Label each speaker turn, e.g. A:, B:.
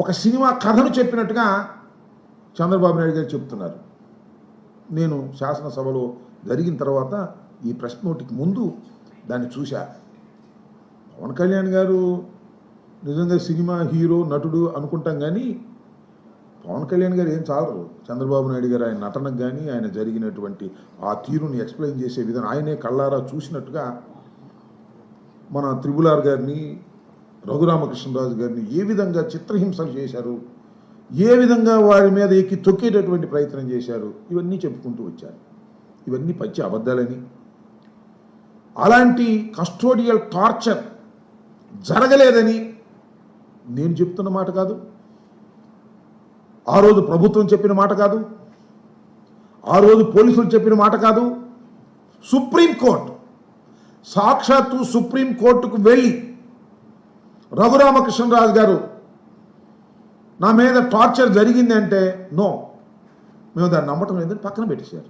A: ఒక సినిమా కథను చెప్పినట్టుగా చంద్రబాబు నాయుడు గారు చెప్తున్నారు. నేను శాసనసభలో జరిగిన తర్వాత ఈ ప్రెస్ నోటికి ముందు దాన్ని చూశా. పవన్ కళ్యాణ్ గారు నిజంగా సినిమా హీరో నటుడు అనుకుంటాం, కానీ పవన్ కళ్యాణ్ గారు ఏం చాలరు. చంద్రబాబు నాయుడు గారు ఆయన నటనకు కానీ ఆయన జరిగినటువంటి ఆ తీరుని ఎక్స్ప్లెయిన్ చేసే విధానం ఆయనే కళ్ళారా చూసినట్టుగా మన త్రిబుల్-ఆర్ గారిని, రఘురామకృష్ణరాజు గారిని ఏ విధంగా చిత్రహింసలు చేశారు, ఏ విధంగా వారి మీద ఎక్కి తొక్కేటటువంటి ప్రయత్నం చేశారు, ఇవన్నీ చెప్పుకుంటూ వచ్చారు. ఇవన్నీ పచ్చి అబద్ధాలని, అలాంటి కస్టోడియల్ టార్చర్ జరగలేదని నేను చెప్తున్న మాట కాదు, ఆ రోజు ప్రభుత్వం చెప్పిన మాట కాదు, ఆ రోజు పోలీసులు చెప్పిన మాట కాదు. సుప్రీంకోర్టు, సాక్షాత్తు సుప్రీంకోర్టుకు వెళ్ళి రఘురామకృష్ణరాజు గారు నా మీద టార్చర్ జరిగింది అంటే నో, మేము దాన్ని నమ్మటం లేదని పక్కన పెట్టేశారు.